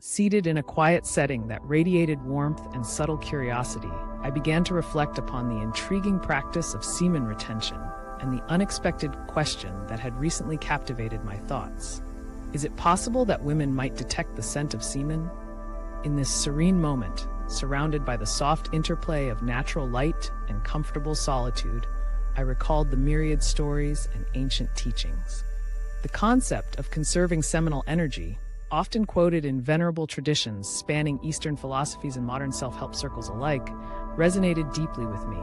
Seated in a quiet setting that radiated warmth and subtle curiosity, I began to reflect upon the intriguing practice of semen retention and the unexpected question that had recently captivated my thoughts. Is it possible that women might detect the scent of semen? In this serene moment, surrounded by the soft interplay of natural light and comfortable solitude, I recalled the myriad stories and ancient teachings. The concept of conserving seminal energy, often quoted in venerable traditions spanning Eastern philosophies and modern self-help circles alike, resonated deeply with me,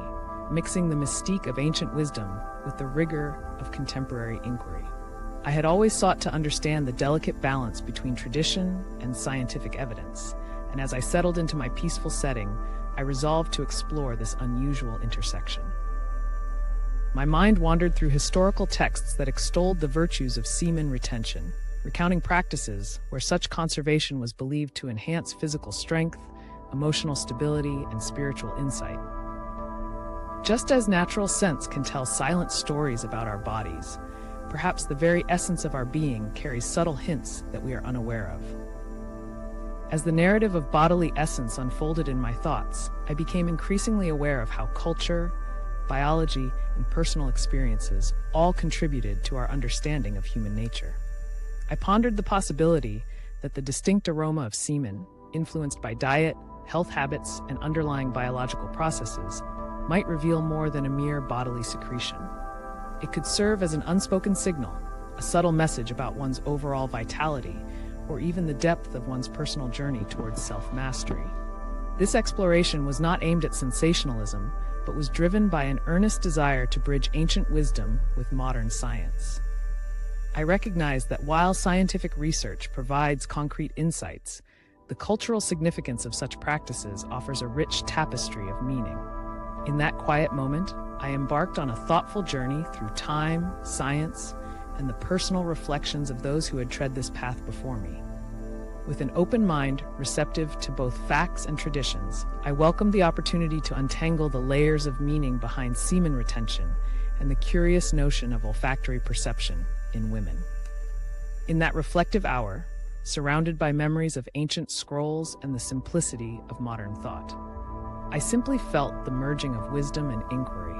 mixing the mystique of ancient wisdom with the rigor of contemporary inquiry. I had always sought to understand the delicate balance between tradition and scientific evidence, and as I settled into my peaceful setting, I resolved to explore this unusual intersection. My mind wandered through historical texts that extolled the virtues of semen retention, recounting practices where such conservation was believed to enhance physical strength, emotional stability, and spiritual insight. Just as natural sense can tell silent stories about our bodies, perhaps the very essence of our being carries subtle hints that we are unaware of. As the narrative of bodily essence unfolded in my thoughts, I became increasingly aware of how culture, biology, and personal experiences all contributed to our understanding of human nature. I pondered the possibility that the distinct aroma of semen, influenced by diet, health habits, and underlying biological processes, might reveal more than a mere bodily secretion. It could serve as an unspoken signal, a subtle message about one's overall vitality, or even the depth of one's personal journey towards self-mastery. This exploration was not aimed at sensationalism, but was driven by an earnest desire to bridge ancient wisdom with modern science. I recognize that while scientific research provides concrete insights, the cultural significance of such practices offers a rich tapestry of meaning. In that quiet moment, I embarked on a thoughtful journey through time, science, and the personal reflections of those who had tread this path before me. With an open mind, receptive to both facts and traditions, I welcomed the opportunity to untangle the layers of meaning behind semen retention and the curious notion of olfactory perception in women. In that reflective hour, surrounded by memories of ancient scrolls and the simplicity of modern thought, I simply felt the merging of wisdom and inquiry.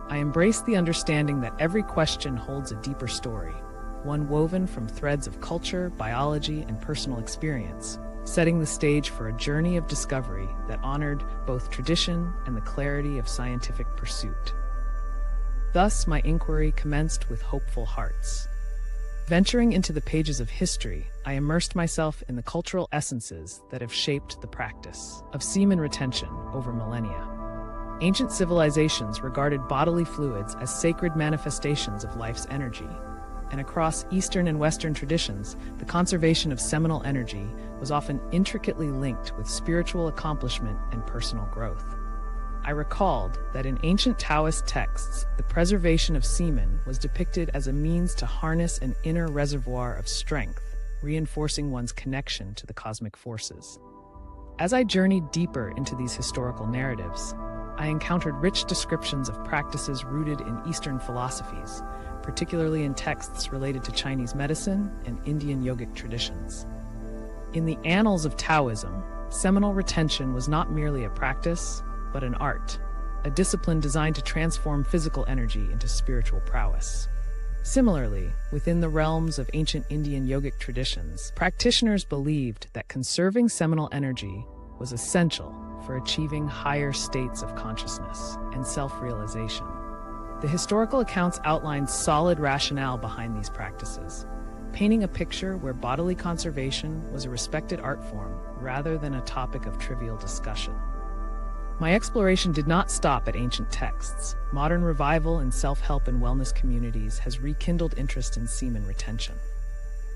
I embraced the understanding that every question holds a deeper story, one woven from threads of culture, biology, and personal experience, setting the stage for a journey of discovery that honored both tradition and the clarity of scientific pursuit. Thus, my inquiry commenced with hopeful hearts. Venturing into the pages of history, I immersed myself in the cultural essences that have shaped the practice of semen retention over millennia. Ancient civilizations regarded bodily fluids as sacred manifestations of life's energy, and across Eastern and Western traditions, the conservation of seminal energy was often intricately linked with spiritual accomplishment and personal growth. I recalled that in ancient Taoist texts, the preservation of semen was depicted as a means to harness an inner reservoir of strength, reinforcing one's connection to the cosmic forces. As I journeyed deeper into these historical narratives, I encountered rich descriptions of practices rooted in Eastern philosophies, particularly in texts related to Chinese medicine and Indian yogic traditions. In the annals of Taoism, seminal retention was not merely a practice, but an art, a discipline designed to transform physical energy into spiritual prowess. Similarly, within the realms of ancient Indian yogic traditions, practitioners believed that conserving seminal energy was essential for achieving higher states of consciousness and self-realization. The historical accounts outlined solid rationale behind these practices, painting a picture where bodily conservation was a respected art form rather than a topic of trivial discussion. My exploration did not stop at ancient texts. Modern revival in self-help and wellness communities has rekindled interest in semen retention.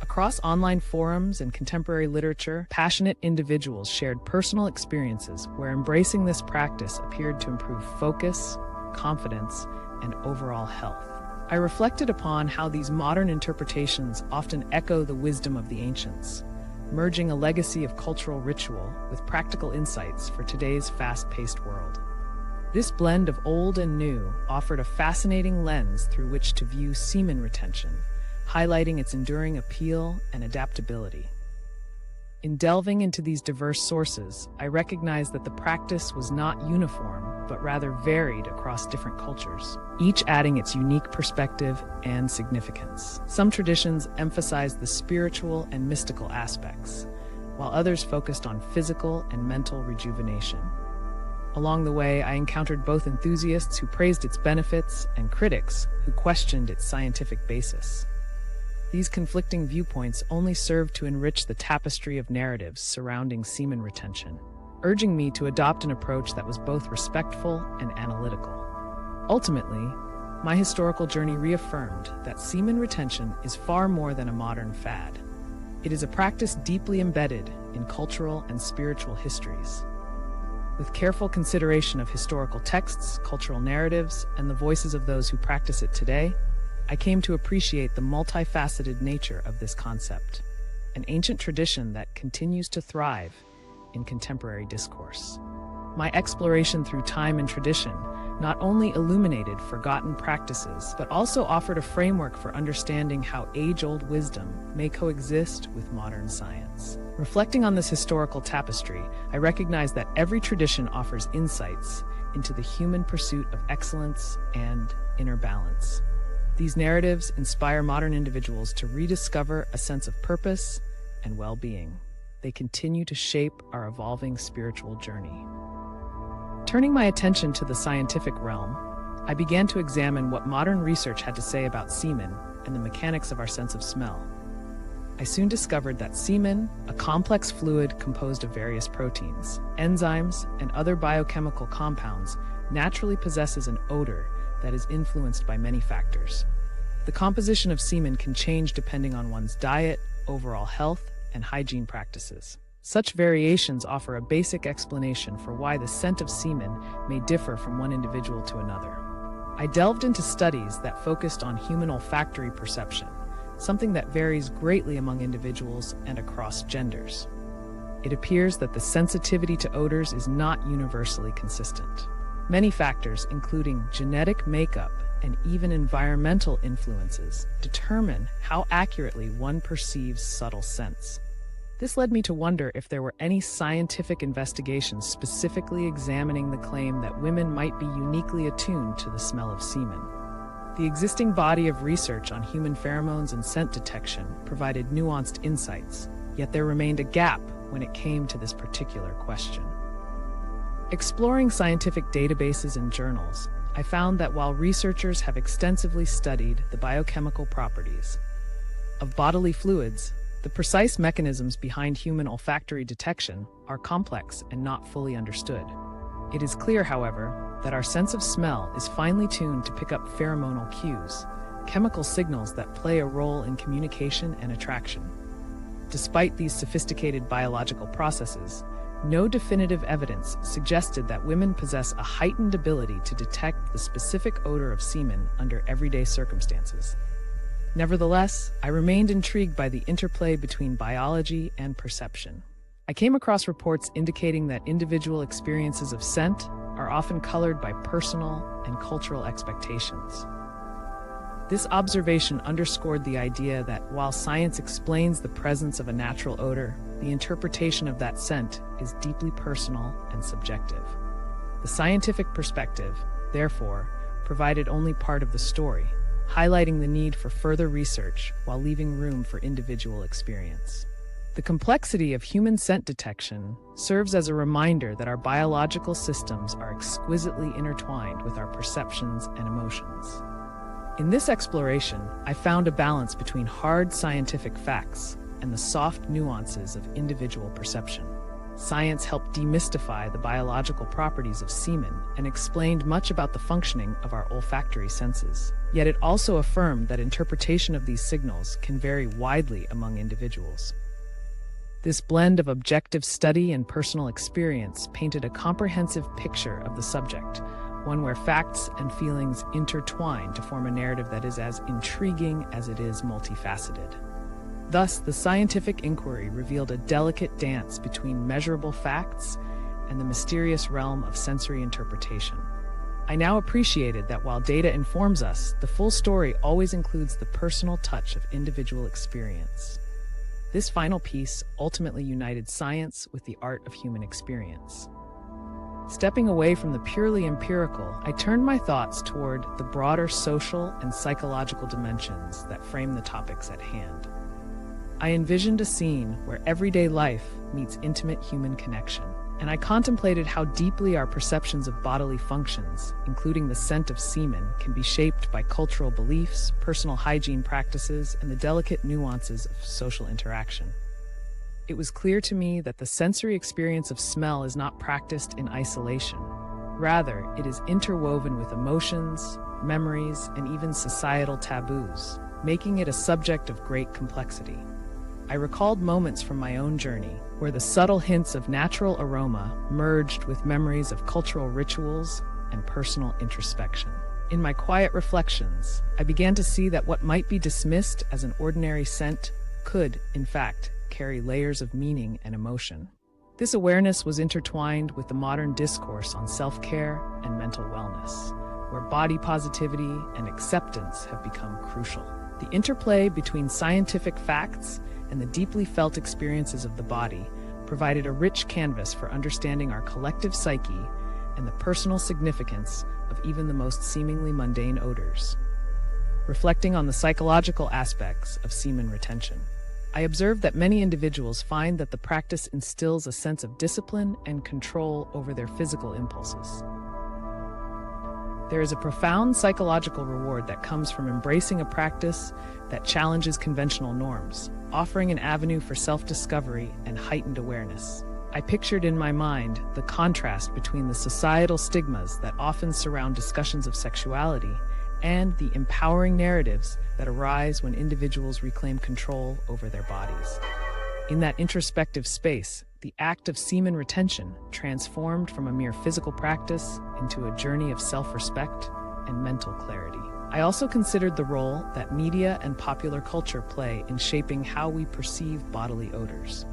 Across online forums and contemporary literature, passionate individuals shared personal experiences where embracing this practice appeared to improve focus, confidence, and overall health. I reflected upon how these modern interpretations often echo the wisdom of the ancients, merging a legacy of cultural ritual with practical insights for today's fast-paced world. This blend of old and new offered a fascinating lens through which to view semen retention, highlighting its enduring appeal and adaptability. In delving into these diverse sources, I recognized that the practice was not uniform, but rather varied across different cultures, each adding its unique perspective and significance. Some traditions emphasized the spiritual and mystical aspects, while others focused on physical and mental rejuvenation. Along the way, I encountered both enthusiasts who praised its benefits and critics who questioned its scientific basis. These conflicting viewpoints only served to enrich the tapestry of narratives surrounding semen retention, urging me to adopt an approach that was both respectful and analytical. Ultimately, my historical journey reaffirmed that semen retention is far more than a modern fad. It is a practice deeply embedded in cultural and spiritual histories. With careful consideration of historical texts, cultural narratives, and the voices of those who practice it today, I came to appreciate the multifaceted nature of this concept, an ancient tradition that continues to thrive in contemporary discourse. My exploration through time and tradition not only illuminated forgotten practices, but also offered a framework for understanding how age-old wisdom may coexist with modern science. Reflecting on this historical tapestry, I recognize that every tradition offers insights into the human pursuit of excellence and inner balance. These narratives inspire modern individuals to rediscover a sense of purpose and well-being. They continue to shape our evolving spiritual journey. Turning my attention to the scientific realm, I began to examine what modern research had to say about semen and the mechanics of our sense of smell. I soon discovered that semen, a complex fluid composed of various proteins, enzymes, and other biochemical compounds, naturally possesses an odor that is influenced by many factors. The composition of semen can change depending on one's diet, overall health, and hygiene practices. Such variations offer a basic explanation for why the scent of semen may differ from one individual to another. I delved into studies that focused on human olfactory perception, something that varies greatly among individuals and across genders. It appears that the sensitivity to odors is not universally consistent. Many factors, including genetic makeup and even environmental influences, determine how accurately one perceives subtle scents. This led me to wonder if there were any scientific investigations specifically examining the claim that women might be uniquely attuned to the smell of semen. The existing body of research on human pheromones and scent detection provided nuanced insights, yet there remained a gap when it came to this particular question. Exploring scientific databases and journals, I found that while researchers have extensively studied the biochemical properties of bodily fluids, the precise mechanisms behind human olfactory detection are complex and not fully understood. It is clear, however, that our sense of smell is finely tuned to pick up pheromonal cues, chemical signals that play a role in communication and attraction. Despite these sophisticated biological processes, no definitive evidence suggested that women possess a heightened ability to detect the specific odor of semen under everyday circumstances. Nevertheless, I remained intrigued by the interplay between biology and perception. I came across reports indicating that individual experiences of scent are often colored by personal and cultural expectations. This observation underscored the idea that while science explains the presence of a natural odor, the interpretation of that scent is deeply personal and subjective. The scientific perspective, therefore, provided only part of the story, highlighting the need for further research while leaving room for individual experience. The complexity of human scent detection serves as a reminder that our biological systems are exquisitely intertwined with our perceptions and emotions. In this exploration, I found a balance between hard scientific facts and the soft nuances of individual perception. Science helped demystify the biological properties of semen and explained much about the functioning of our olfactory senses. Yet it also affirmed that interpretation of these signals can vary widely among individuals. This blend of objective study and personal experience painted a comprehensive picture of the subject, one where facts and feelings intertwine to form a narrative that is as intriguing as it is multifaceted. Thus, the scientific inquiry revealed a delicate dance between measurable facts and the mysterious realm of sensory interpretation. I now appreciated that while data informs us, the full story always includes the personal touch of individual experience. This final piece ultimately united science with the art of human experience. Stepping away from the purely empirical, I turned my thoughts toward the broader social and psychological dimensions that frame the topics at hand. I envisioned a scene where everyday life meets intimate human connection, and I contemplated how deeply our perceptions of bodily functions, including the scent of semen, can be shaped by cultural beliefs, personal hygiene practices, and the delicate nuances of social interaction. It was clear to me that the sensory experience of smell is not practiced in isolation. Rather, it is interwoven with emotions, memories, and even societal taboos, making it a subject of great complexity. I recalled moments from my own journey where the subtle hints of natural aroma merged with memories of cultural rituals and personal introspection. In my quiet reflections, I began to see that what might be dismissed as an ordinary scent could, in fact, carry layers of meaning and emotion. This awareness was intertwined with the modern discourse on self-care and mental wellness, where body positivity and acceptance have become crucial. The interplay between scientific facts and the deeply felt experiences of the body provided a rich canvas for understanding our collective psyche and the personal significance of even the most seemingly mundane odors. Reflecting on the psychological aspects of semen retention, I observed that many individuals find that the practice instills a sense of discipline and control over their physical impulses. There is a profound psychological reward that comes from embracing a practice that challenges conventional norms, offering an avenue for self-discovery and heightened awareness. I pictured in my mind the contrast between the societal stigmas that often surround discussions of sexuality and the empowering narratives that arise when individuals reclaim control over their bodies. In that introspective space, the act of semen retention transformed from a mere physical practice into a journey of self-respect and mental clarity. I also considered the role that media and popular culture play in shaping how we perceive bodily odors.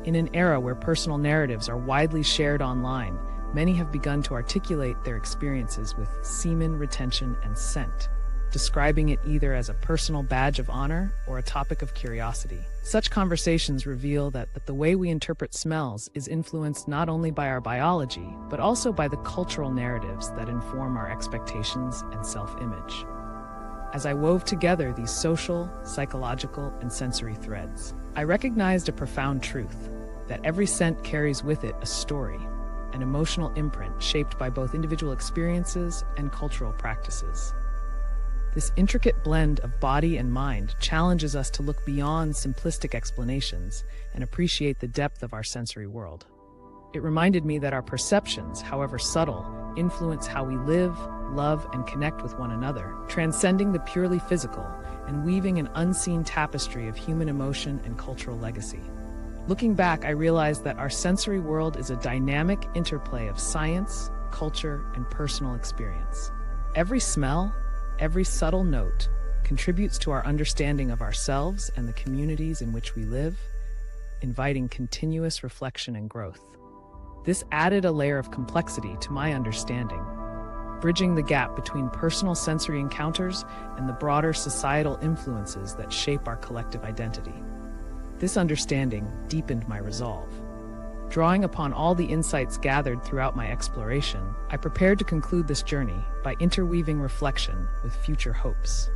In an era where personal narratives are widely shared online, many have begun to articulate their experiences with semen retention and scent, describing it either as a personal badge of honor or a topic of curiosity. Such conversations reveal that the way we interpret smells is influenced not only by our biology, but also by the cultural narratives that inform our expectations and self-image. As I wove together these social, psychological, and sensory threads, I recognized a profound truth: that every scent carries with it a story, an emotional imprint shaped by both individual experiences and cultural practices. This intricate blend of body and mind challenges us to look beyond simplistic explanations and appreciate the depth of our sensory world. It reminded me that our perceptions, however subtle, influence how we live, love, and connect with one another, transcending the purely physical and weaving an unseen tapestry of human emotion and cultural legacy. Looking back, I realized that our sensory world is a dynamic interplay of science, culture, and personal experience. Every smell, every subtle note contributes to our understanding of ourselves and the communities in which we live, inviting continuous reflection and growth. This added a layer of complexity to my understanding, bridging the gap between personal sensory encounters and the broader societal influences that shape our collective identity. This understanding deepened my resolve. Drawing upon all the insights gathered throughout my exploration, I prepared to conclude this journey by interweaving reflection with future hopes.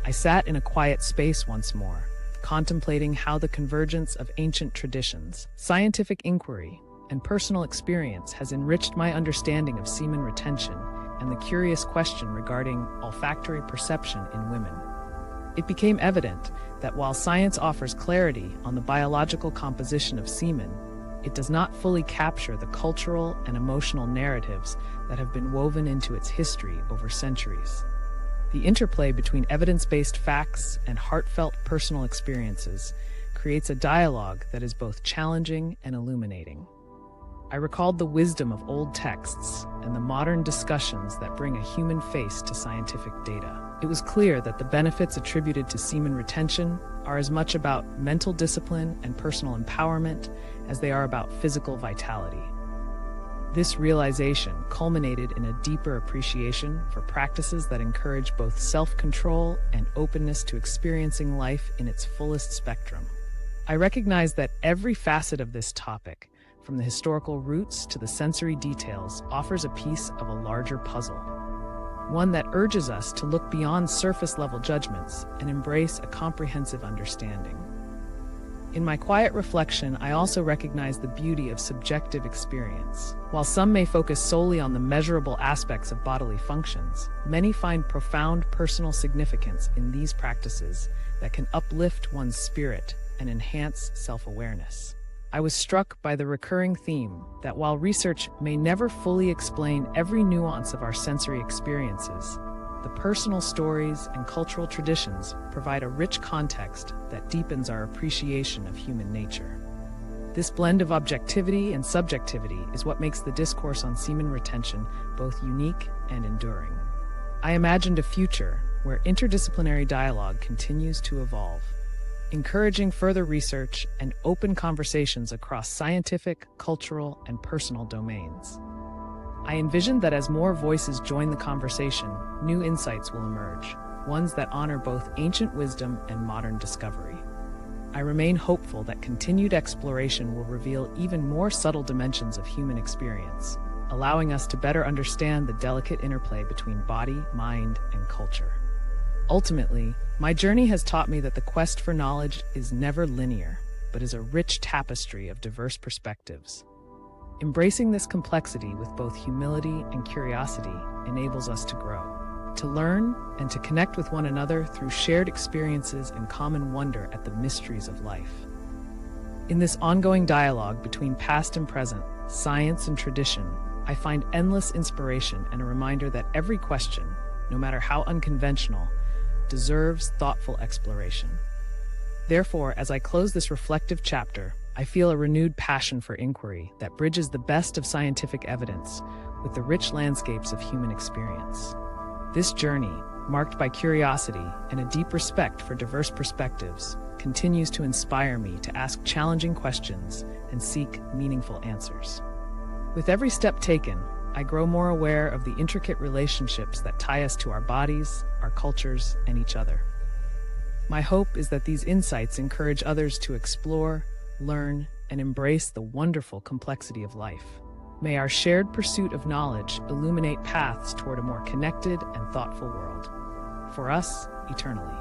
I sat in a quiet space once more, contemplating how the convergence of ancient traditions, scientific inquiry, and personal experience has enriched my understanding of semen retention and the curious question regarding olfactory perception in women. It became evident that while science offers clarity on the biological composition of semen, it does not fully capture the cultural and emotional narratives that have been woven into its history over centuries. The interplay between evidence-based facts and heartfelt personal experiences creates a dialogue that is both challenging and illuminating. I recalled the wisdom of old texts and the modern discussions that bring a human face to scientific data. It was clear that the benefits attributed to semen retention are as much about mental discipline and personal empowerment as they are about physical vitality. This realization culminated in a deeper appreciation for practices that encourage both self-control and openness to experiencing life in its fullest spectrum. I recognize that every facet of this topic, from the historical roots to the sensory details, offers a piece of a larger puzzle. One that urges us to look beyond surface-level judgments and embrace a comprehensive understanding. In my quiet reflection, I also recognize the beauty of subjective experience. While some may focus solely on the measurable aspects of bodily functions, many find profound personal significance in these practices that can uplift one's spirit and enhance self-awareness. I was struck by the recurring theme that while research may never fully explain every nuance of our sensory experiences, the personal stories and cultural traditions provide a rich context that deepens our appreciation of human nature. This blend of objectivity and subjectivity is what makes the discourse on semen retention both unique and enduring. I imagined a future where interdisciplinary dialogue continues to evolve, encouraging further research and open conversations across scientific, cultural, and personal domains. I envisioned that as more voices join the conversation, new insights will emerge, ones that honor both ancient wisdom and modern discovery. I remain hopeful that continued exploration will reveal even more subtle dimensions of human experience, allowing us to better understand the delicate interplay between body, mind, and culture. Ultimately, my journey has taught me that the quest for knowledge is never linear, but is a rich tapestry of diverse perspectives. Embracing this complexity with both humility and curiosity enables us to grow, to learn, and to connect with one another through shared experiences and common wonder at the mysteries of life. In this ongoing dialogue between past and present, science and tradition, I find endless inspiration and a reminder that every question, no matter how unconventional, deserves thoughtful exploration. Therefore, as I close this reflective chapter, I feel a renewed passion for inquiry that bridges the best of scientific evidence with the rich landscapes of human experience. This journey, marked by curiosity and a deep respect for diverse perspectives, continues to inspire me to ask challenging questions and seek meaningful answers. With every step taken, I grow more aware of the intricate relationships that tie us to our bodies, our cultures, and each other. My hope is that these insights encourage others to explore, learn, and embrace the wonderful complexity of life. May our shared pursuit of knowledge illuminate paths toward a more connected and thoughtful world. For us, eternally.